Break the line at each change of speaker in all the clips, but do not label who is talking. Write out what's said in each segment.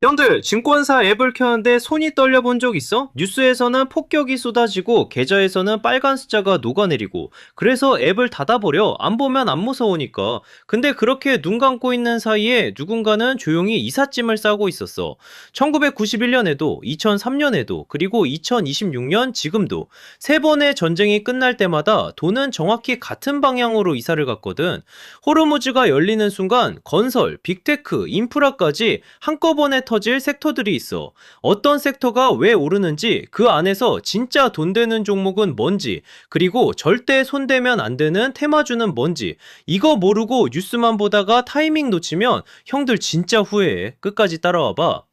형들, 증권사 앱을 켰는데 손이 떨려 본 적 있어? 뉴스에서는 폭격이 쏟아지고 계좌에서는 빨간 숫자가 녹아내리고 그래서 앱을 닫아버려. 안 보면 안 무서우니까. 근데 그렇게 눈 감고 있는 사이에 누군가는 조용히 이삿짐을 싸고 있었어. 1991년에도 2003년에도 그리고 2026년 지금도 세 번의 전쟁이 끝날 때마다 돈은 정확히 같은 방향으로 이사를 갔거든. 호르무즈가 열리는 순간 건설, 빅테크, 인프라까지 한꺼번에 터질 섹터들이 있어. 어떤 섹터가 왜 오르는지, 그 안에서 진짜 돈 되는 종목은 뭔지, 그리고 절대 손대면 안 되는 테마주는 뭔지, 이거 모르고 뉴스만 보다가 타이밍 놓치면 형들 진짜 후회해. 끝까지 따라와봐.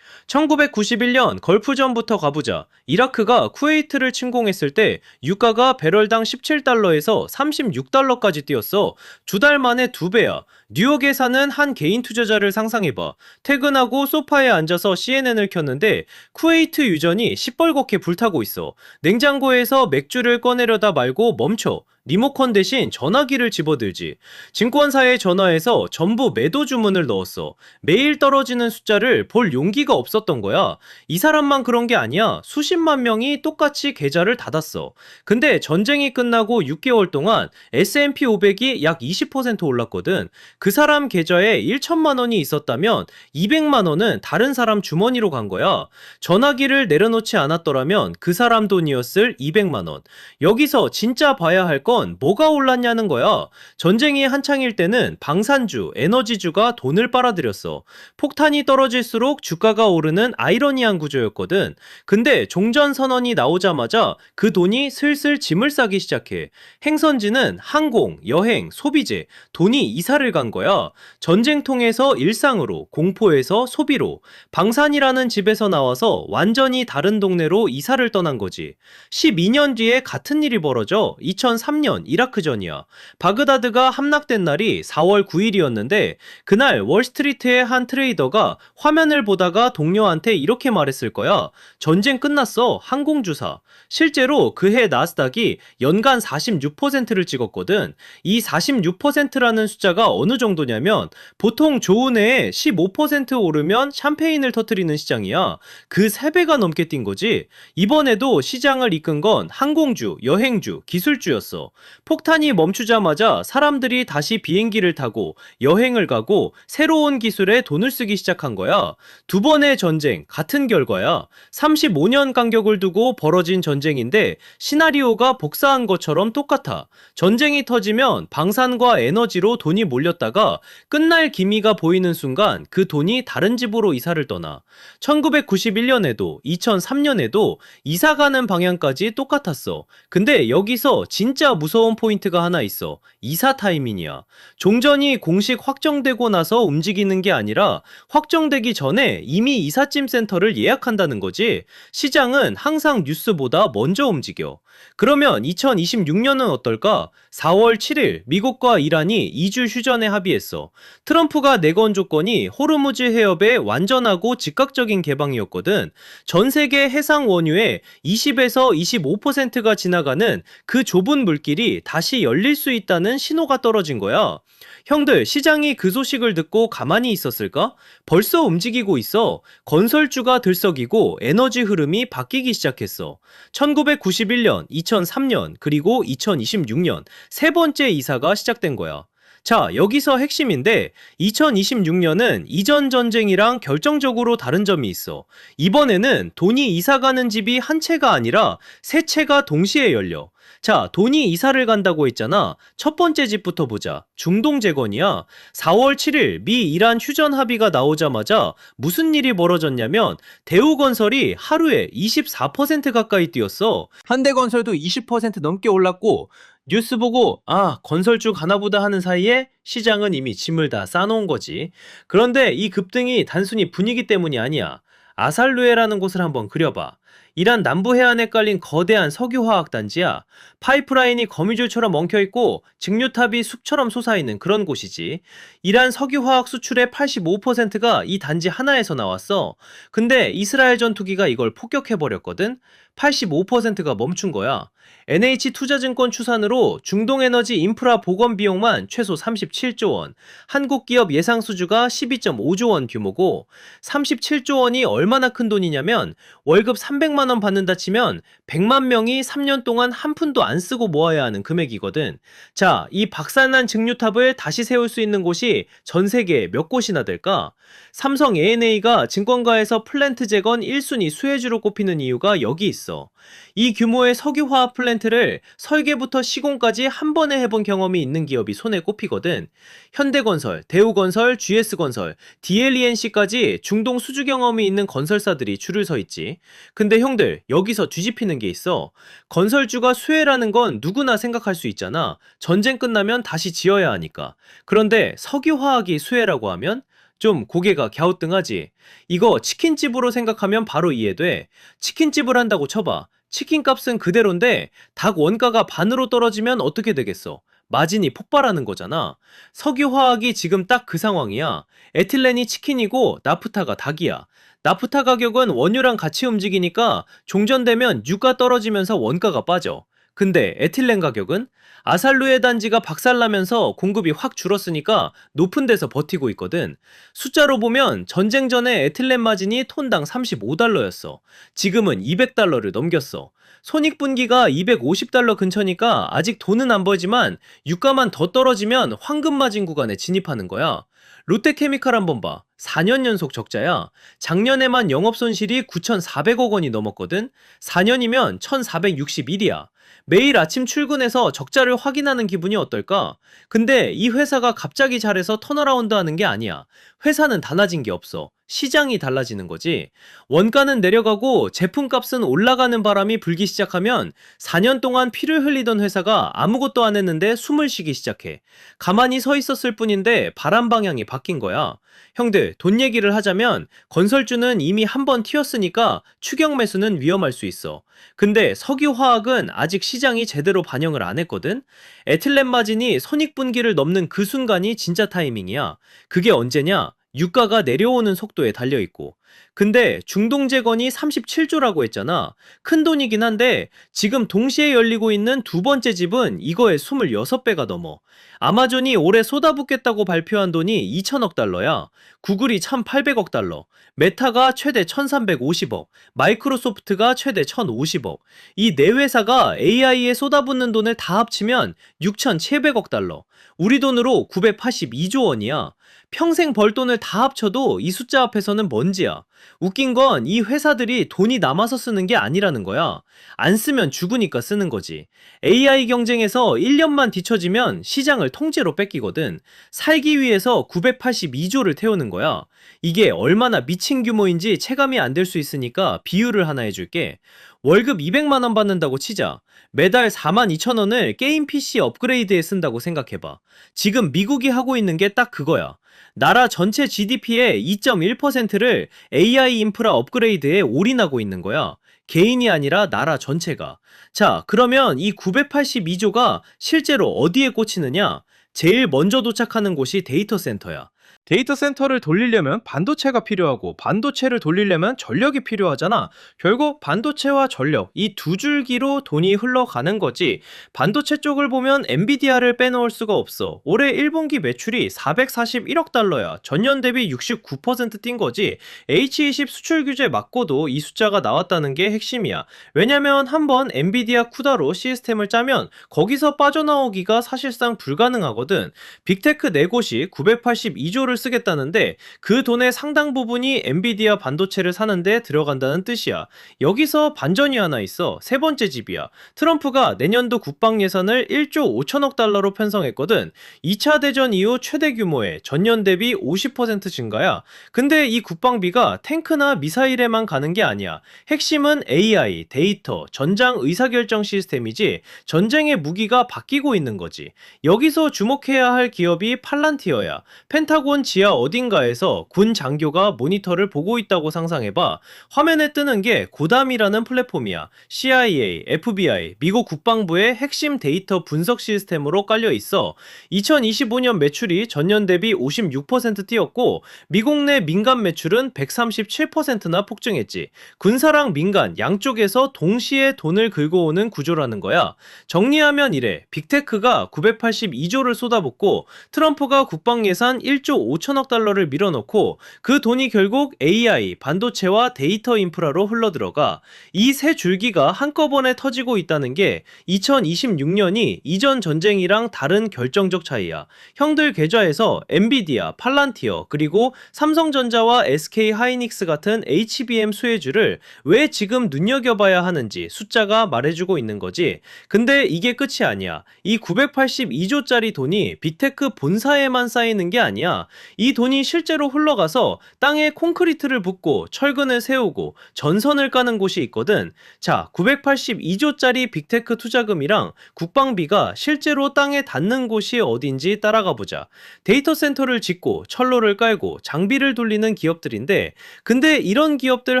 1991년 걸프전부터 가보자. 이라크가 쿠웨이트를 침공했을 때 유가가 배럴당 17달러에서 36달러까지 뛰었어. 두 달 만에 두 배야. 뉴욕에 사는 한 개인 투자자를 상상해봐. 퇴근하고 소파에 앉아서 CNN을 켰는데 쿠웨이트 유전이 시뻘겋게 불타고 있어. 냉장고에서 맥주를 꺼내려다 말고 멈춰. 리모컨 대신 전화기를 집어들지. 증권사에 전화해서 전부 매도 주문을 넣었어. 매일 떨어지는 숫자를 볼 용기가 없었던 거야. 이 사람만 그런 게 아니야. 수십만 명이 똑같이 계좌를 닫았어. 근데 전쟁이 끝나고 6개월 동안 S&P 500이 약 20% 올랐거든. 그 사람 계좌에 1천만 원이 있었다면 200만 원은 다른 사람 주머니로 간 거야. 전화기를 내려놓지 않았더라면 그 사람 돈이었을 200만 원. 여기서 진짜 봐야 할 건 뭐가 올랐냐는 거야. 전쟁이 한창일 때는 방산주, 에너지주가 돈을 빨아들였어. 폭탄이 떨어질수록 주가가 오르는 아이러니한 구조였거든. 근데 종전선언이 나오자마자 그 돈이 슬슬 짐을 싸기 시작해. 행선지는 항공, 여행, 소비재, 돈이 이사를 간 거야. 전쟁통에서 일상으로, 공포에서 소비로, 방산이라는 집에서 나와서 완전히 다른 동네로 이사를 떠난 거지. 12년 뒤에 같은 일이 벌어져. 2003년 이라크전이야. 바그다드가 함락된 날이 4월 9일이었는데 그날 월스트리트의 한 트레이더가 화면을 보다가 동료한테 이렇게 말했을 거야. 전쟁 끝났어. 항공주사. 실제로 그해 나스닥이 연간 46%를 찍었거든. 이 46%라는 숫자가 어느 정도냐면 보통 좋은 해에 15% 오르면 샴페인을 터뜨리는 시장이야. 그 3배가 넘게 뛴 거지. 이번에도 시장을 이끈 건 항공주, 여행주, 기술주였어. 폭탄이 멈추자마자 사람들이 다시 비행기를 타고 여행을 가고 새로운 기술에 돈을 쓰기 시작한 거야. 두 번의 전쟁, 같은 결과야. 35년 간격을 두고 벌어진 전쟁인데 시나리오가 복사한 것처럼 똑같아. 전쟁이 터지면 방산과 에너지로 돈이 몰렸다가 끝날 기미가 보이는 순간 그 돈이 다른 집으로 이사를 떠나. 1991년에도 2003년에도 이사 가는 방향까지 똑같았어. 근데 여기서 진짜 무서운 포인트가 하나 있어. 이사 타이밍이야. 종전이 공식 확정되고 나서 움직이는 게 아니라 확정되기 전에 이미 이삿짐 센터를 예약한다는 거지. 시장은 항상 뉴스보다 먼저 움직여. 그러면 2026년은 어떨까? 4월 7일 미국과 이란이 2주 휴전에 합의했어. 트럼프가 내건 조건이 호르무즈 해협의 완전하고 즉각적인 개방이었거든. 전 세계 해상 원유의 20에서 25%가 지나가는 그 좁은 물길이 다시 열릴 수 있다는 신호가 떨어진 거야. 형들, 시장이 그 소식을 듣고 가만히 있었을까? 벌써 움직이고 있어. 건설주가 들썩이고 에너지 흐름이 바뀌기 시작했어. 1991년, 2003년, 그리고 2026년 세 번째 이사가 시작된 거야. 자, 여기서 핵심인데 2026년은 이전 전쟁이랑 결정적으로 다른 점이 있어. 이번에는 돈이 이사가는 집이 한 채가 아니라 세 채가 동시에 열려. 자, 돈이 이사를 간다고 했잖아. 첫 번째 집부터 보자. 중동 재건이야. 4월 7일 미 이란 휴전 합의가 나오자마자 무슨 일이 벌어졌냐면 대우건설이 하루에 24% 가까이 뛰었어. 현대건설도 20% 넘게 올랐고 뉴스 보고 건설주 가나보다 하는 사이에 시장은 이미 짐을 다 싸놓은 거지. 그런데 이 급등이 단순히 분위기 때문이 아니야. 아살루에라는 곳을 한번 그려봐. 이란 남부 해안에 깔린 거대한 석유화학 단지야. 파이프라인이 거미줄처럼 엉켜있고 직류탑이 숲처럼 솟아있는 그런 곳이지. 이란 석유화학 수출의 85%가 이 단지 하나에서 나왔어. 근데 이스라엘 전투기가 이걸 폭격해버렸거든? 85%가 멈춘 거야. NH투자증권 추산으로 중동에너지 인프라 복원 비용만 최소 37조 원, 한국 기업 예상 수주가 12.5조 원 규모고, 37조 원이 얼마나 큰 돈이냐면 월급 300만 원 받는다 치면 100만 명이 3년 동안 한 푼도 안 쓰고 모아야 하는 금액이거든. 자, 이 박살난 증류탑을 다시 세울 수 있는 곳이 전 세계에 몇 곳이나 될까? 삼성 ANA가 증권가에서 플랜트 재건 1순위 수혜주로 꼽히는 이유가 여기 있어. 이 규모의 석유화학 플랜트를 설계부터 시공까지 한 번에 해본 경험이 있는 기업이 손에 꼽히거든. 현대건설, 대우건설, GS건설, DLENC까지 중동 수주 경험이 있는 건설사들이 줄을 서 있지. 근데 형들, 여기서 뒤집히는 게 있어. 건설주가 수혜라는 건 누구나 생각할 수 있잖아. 전쟁 끝나면 다시 지어야 하니까. 그런데 석유화학이 수혜라고 하면 좀 고개가 갸우뚱하지. 이거 치킨집으로 생각하면 바로 이해돼. 치킨집을 한다고 쳐봐. 치킨 값은 그대로인데 닭 원가가 반으로 떨어지면 어떻게 되겠어? 마진이 폭발하는 거잖아. 석유화학이 지금 딱 그 상황이야. 에틸렌이 치킨이고 나프타가 닭이야. 나프타 가격은 원유랑 같이 움직이니까 종전되면 유가 떨어지면서 원가가 빠져. 근데 에틸렌 가격은 아살루에 단지가 박살나면서 공급이 확 줄었으니까 높은 데서 버티고 있거든. 숫자로 보면 전쟁 전에 에틸렌 마진이 톤당 35달러였어. 지금은 200달러를 넘겼어. 손익분기가 250달러 근처니까 아직 돈은 안 벌지만 유가만 더 떨어지면 황금 마진 구간에 진입하는 거야. 롯데케미칼 한번 봐. 4년 연속 적자야. 작년에만 영업손실이 9,400억 원이 넘었거든. 4년이면 1,461이야. 매일 아침 출근해서 적자를 확인하는 기분이 어떨까? 근데 이 회사가 갑자기 잘해서 턴어라운드 하는 게 아니야. 회사는 달라진 게 없어. 시장이 달라지는 거지. 원가는 내려가고 제품값은 올라가는 바람이 불기 시작하면 4년 동안 피를 흘리던 회사가 아무것도 안 했는데 숨을 쉬기 시작해. 가만히 서 있었을 뿐인데 바람 방향이 바뀐 거야. 형들, 돈 얘기를 하자면 건설주는 이미 한 번 튀었으니까 추격 매수는 위험할 수 있어. 근데 석유화학은 아직 시장이 제대로 반영을 안 했거든? 에틸렌 마진이 손익분기를 넘는 그 순간이 진짜 타이밍이야. 그게 언제냐? 유가가 내려오는 속도에 달려있고. 근데 중동 재건이 37조라고 했잖아. 큰 돈이긴 한데 지금 동시에 열리고 있는 두 번째 집은 이거의 26배가 넘어. 아마존이 올해 쏟아붓겠다고 발표한 돈이 2천억 달러야. 구글이 1,800억 달러, 메타가 최대 1,350억, 마이크로소프트가 최대 1,050억. 이 네 회사가 AI에 쏟아붓는 돈을 다 합치면 6,700억 달러. 우리 돈으로 982조 원이야. 평생 벌 돈을 다 합쳐도 이 숫자 앞에서는 먼지야. 웃긴 건 이 회사들이 돈이 남아서 쓰는 게 아니라는 거야. 안 쓰면 죽으니까 쓰는 거지. AI 경쟁에서 1년만 뒤처지면 시장을 통째로 뺏기거든. 살기 위해서 982조를 태우는 거야. 이게 얼마나 미친 규모인지 체감이 안 될 수 있으니까 비유를 하나 해줄게. 월급 200만 원 받는다고 치자. 매달 42,000원을 게임 PC 업그레이드에 쓴다고 생각해봐. 지금 미국이 하고 있는 게 딱 그거야. 나라 전체 GDP의 2.1%를 AI 인프라 업그레이드에 올인하고 있는 거야. 개인이 아니라 나라 전체가. 자, 그러면 이 982조가 실제로 어디에 꽂히느냐? 제일 먼저 도착하는 곳이 데이터 센터야.
데이터 센터를 돌리려면 반도체가 필요하고 반도체를 돌리려면 전력이 필요하잖아. 결국 반도체와 전력, 이 두 줄기로 돈이 흘러가는 거지. 반도체 쪽을 보면 엔비디아를 빼놓을 수가 없어. 올해 1분기 매출이 441억 달러야. 전년 대비 69%뛴 거지. H20 수출 규제 맞고도 이 숫자가 나왔다는 게 핵심이야. 왜냐면 한번 엔비디아 쿠다로 시스템을 짜면 거기서 빠져나오기가 사실상 불가능하거든. 빅테크 4곳이 982조를 쓰겠다는데 그 돈의 상당 부분이 엔비디아 반도체를 사는데 들어간다는 뜻이야. 여기서 반전이 하나 있어. 세 번째 집이야. 트럼프가 내년도 국방 예산을 1조 5천억 달러로 편성했거든. 2차 대전 이후 최대 규모의 전년 대비 50% 증가야. 근데 이 국방비가 탱크나 미사일에만 가는 게 아니야. 핵심은 AI, 데이터, 전장 의사결정 시스템이지 전쟁의 무기가 바뀌고 있는 거지. 여기서 주목해야 할 기업이 팔란티어야. 펜타곤 지하 어딘가에서 군 장교가 모니터를 보고 있다고 상상해봐. 화면에 뜨는 게 고담이라는 플랫폼이야. CIA, FBI, 미국 국방부의 핵심 데이터 분석 시스템으로 깔려 있어. 2025년 매출이 전년 대비 56% 뛰었고 미국 내 민간 매출은 137%나 폭증했지. 군사랑 민간 양쪽에서 동시에 돈을 긁어 오는 구조라는 거야. 정리하면 이래. 빅테크가 982조를 쏟아붓고 트럼프가 국방 예산 1조 5천억 달러를 밀어넣고 그 돈이 결국 AI, 반도체와 데이터 인프라로 흘러들어가. 이 세 줄기가 한꺼번에 터지고 있다는 게 2026년이 이전 전쟁이랑 다른 결정적 차이야. 형들 계좌에서 엔비디아, 팔란티어, 그리고 삼성전자와 SK 하이닉스 같은 HBM 수혜주를 왜 지금 눈여겨봐야 하는지 숫자가 말해주고 있는 거지. 근데 이게 끝이 아니야. 이 982조짜리 돈이 빅테크 본사에만 쌓이는 게 아니야. 이 돈이 실제로 흘러가서 땅에 콘크리트를 붓고 철근을 세우고 전선을 까는 곳이 있거든. 자, 982조짜리 빅테크 투자금이랑 국방비가 실제로 땅에 닿는 곳이 어딘지 따라가 보자. 데이터 센터를 짓고 철로를 깔고 장비를 돌리는 기업들인데, 근데 이런 기업들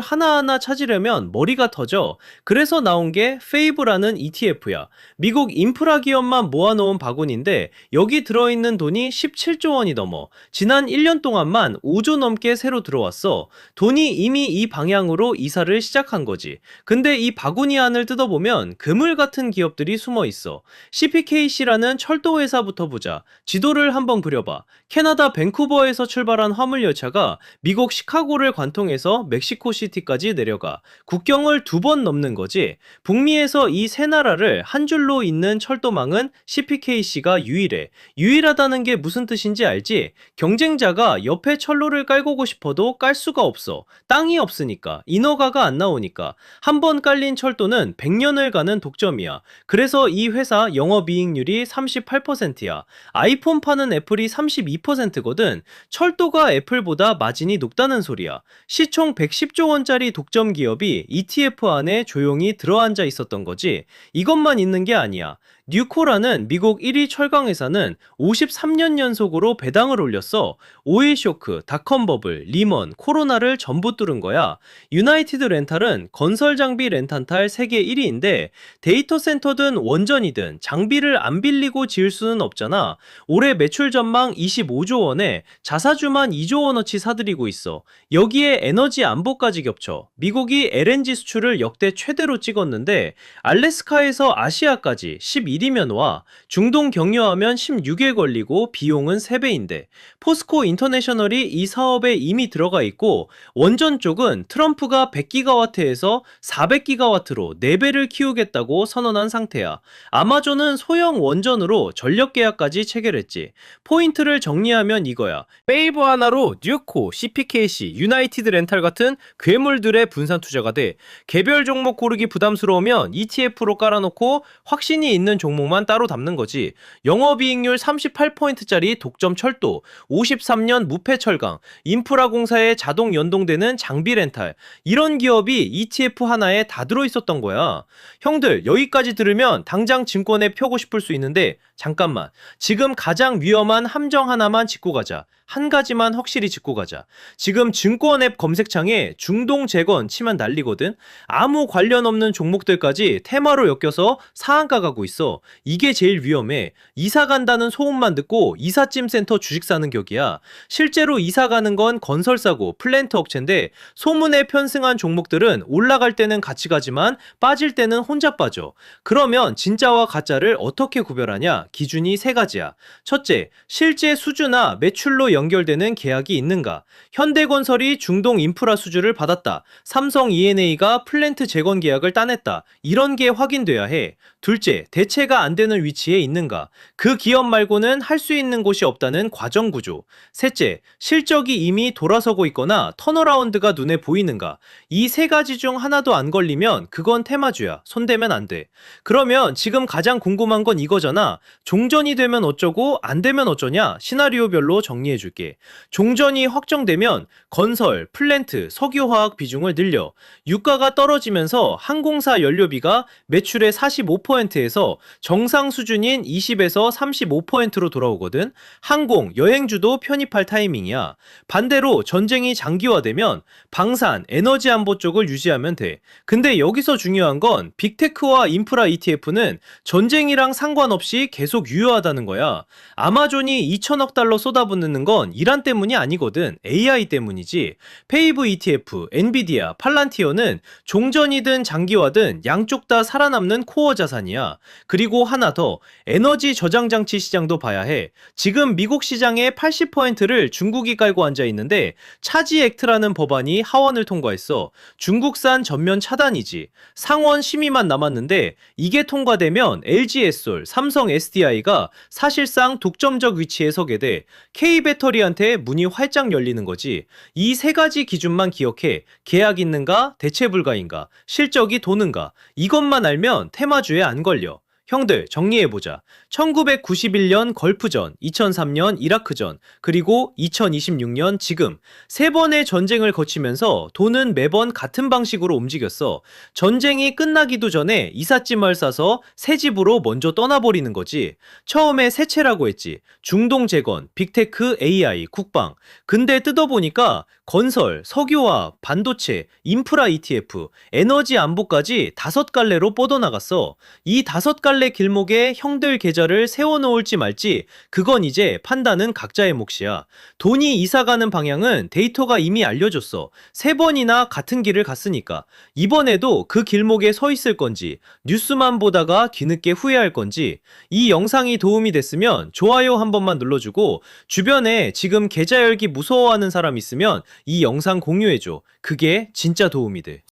하나하나 찾으려면 머리가 터져. 그래서 나온 게 페이브라는 ETF야. 미국 인프라 기업만 모아놓은 바구니인데 여기 들어있는 돈이 17조 원이 넘어. 지난 1년 동안만 5조 넘게 새로 들어왔어. 돈이 이미 이 방향으로 이사를 시작한 거지. 근데 이 바구니 안을 뜯어보면 그물 같은 기업들이 숨어 있어. CPKC라는 철도 회사부터 보자. 지도를 한번 그려봐. 캐나다 밴쿠버에서 출발한 화물열차가 미국 시카고를 관통해서 멕시코시티까지 내려가. 국경을 2번 넘는 거지. 북미에서 이 세 나라를 한 줄로 잇는 철도망은 CPKC가 유일해. 유일하다는 게 무슨 뜻인지 알지? 경쟁자가 옆에 철로를 깔고 싶어도 깔 수가 없어. 땅이 없으니까. 인허가가 안 나오니까. 한 번 깔린 철도는 100년을 가는 독점이야. 그래서 이 회사 영업이익률이 38%야. 아이폰 파는 애플이 32%거든. 철도가 애플보다 마진이 높다는 소리야. 시총 110조 원짜리 독점 기업이 ETF 안에 조용히 들어앉아 있었던 거지. 이것만 있는 게 아니야. 뉴코라는 미국 1위 철강 회사는 53년 연속으로 배당을 올렸어. 오일 쇼크, 닷컴 버블, 리먼, 코로나를 전부 뚫은 거야. 유나이티드 렌탈은 건설 장비 렌탈 세계 1위인데 데이터 센터든 원전이든 장비를 안 빌리고 지을 수는 없잖아. 올해 매출 전망 25조 원에 자사주만 2조 원어치 사들이고 있어. 여기에 에너지 안보까지 겹쳐. 미국이 LNG 수출을 역대 최대로 찍었는데 알래스카에서 아시아까지 11이면 와. 중동 경유하면 16일 걸리고 비용은 3배인데 포스코 인터내셔널이 이 사업에 이미 들어가 있고 원전 쪽은 트럼프가 100기가와트에서 400기가와트로 4배를 키우겠다고 선언한 상태야. 아마존은 소형 원전으로 전력 계약까지 체결했지. 포인트를 정리하면 이거야. 페이브 하나로 뉴코, CPKC, 유나이티드 렌탈 같은 괴물들의 분산 투자가 돼. 개별 종목 고르기 부담스러우면 ETF로 깔아놓고 확신이 있는 종목만 따로 담는 거지. 영업이익률 38%짜리 독점 철도, 53년 무패 철강, 인프라 공사에 자동 연동되는 장비 렌탈, 이런 기업이 ETF 하나에 다 들어있었던 거야. 형들, 여기까지 들으면 당장 증권에 펴고 싶을 수 있는데 잠깐만. 지금 가장 위험한 함정 하나만 짚고 가자. 한 가지만 확실히 짚고 가자. 지금 증권 앱 검색창에 중동 재건 치면 난리거든. 아무 관련 없는 종목들까지 테마로 엮여서 상한가 가고 있어. 이게 제일 위험해. 이사 간다는 소문만 듣고 이삿짐 센터 주식 사는 격이야. 실제로 이사 가는 건 건설사고 플랜트 업체인데 소문에 편승한 종목들은 올라갈 때는 같이 가지만 빠질 때는 혼자 빠져. 그러면 진짜와 가짜를 어떻게 구별하냐? 기준이 3가지야. 첫째, 실제 수주나 매출로 연결되는 계약이 있는가? 현대건설이 중동 인프라 수주를 받았다. 삼성 E&A가 플랜트 재건 계약을 따냈다. 이런 게 확인돼야 해. 둘째, 대체가 안 되는 위치에 있는가? 그 기업 말고는 할 수 있는 곳이 없다는 과정 구조. 셋째, 실적이 이미 돌아서고 있거나 턴어라운드가 눈에 보이는가? 이 3가지 중 하나도 안 걸리면 그건 테마주야. 손대면 안 돼. 그러면 지금 가장 궁금한 건 이거잖아. 종전이 되면 어쩌고 안 되면 어쩌냐? 시나리오별로 정리해 줄게. 종전이 확정되면 건설, 플랜트, 석유화학 비중을 늘려. 유가가 떨어지면서 항공사 연료비가 매출의 45%에서 정상 수준인 20에서 35%로 돌아오거든. 항공, 여행주도 편입할 타이밍이야. 반대로 전쟁이 장기화되면 방산, 에너지 안보 쪽을 유지하면 돼. 근데 여기서 중요한 건 빅테크와 인프라 ETF는 전쟁이랑 상관없이 계속 유효하다는 거야. 아마존이 2천억 달러 쏟아붓는 건 이란 때문이 아니거든. AI 때문이지. 페이브 ETF, 엔비디아, 팔란티어는 종전이든 장기화든 양쪽 다 살아남는 코어 자산이야. 그리고 하나 더, 에너지 저장 장치 시장도 봐야 해. 지금 미국 시장의 80%를 중국이 깔고 앉아 있는데 차지 액트라는 법안이 하원을 통과했어. 중국산 전면 차단이지. 상원 심의만 남았는데 이게 통과되면 LG에솔, 삼성 SDI가 사실상 독점적 위치에 서게 돼. K배터리한테 문이 활짝 열리는 거지. 이 세 가지 기준만 기억해. 계약 있는가, 대체 불가인가, 실적이 도는가. 이것만 알면 테마주에 안 걸려. 형들 정리해보자. 1991년 걸프전, 2003년 이라크전, 그리고 2026년 지금 세 번의 전쟁을 거치면서 돈은 매번 같은 방식으로 움직였어. 전쟁이 끝나기도 전에 이삿짐을 싸서 새 집으로 먼저 떠나버리는 거지. 처음에 새 채라고 했지. 중동 재건, 빅테크, AI, 국방. 근데 뜯어보니까 건설, 석유화학, 반도체, 인프라 ETF, 에너지 안보까지 5갈래로 뻗어나갔어. 이 5갈래 길목에 형들 계좌를 세워놓을지 말지 그건 이제 판단은 각자의 몫이야. 돈이 이사가는 방향은 데이터가 이미 알려줬어. 3번이나 같은 길을 갔으니까. 이번에도 그 길목에 서 있을 건지 뉴스만 보다가 뒤늦게 후회할 건지. 이 영상이 도움이 됐으면 좋아요 한 번만 눌러주고 주변에 지금 계좌 열기 무서워하는 사람 있으면 이 영상 공유해줘. 그게 진짜 도움이 돼.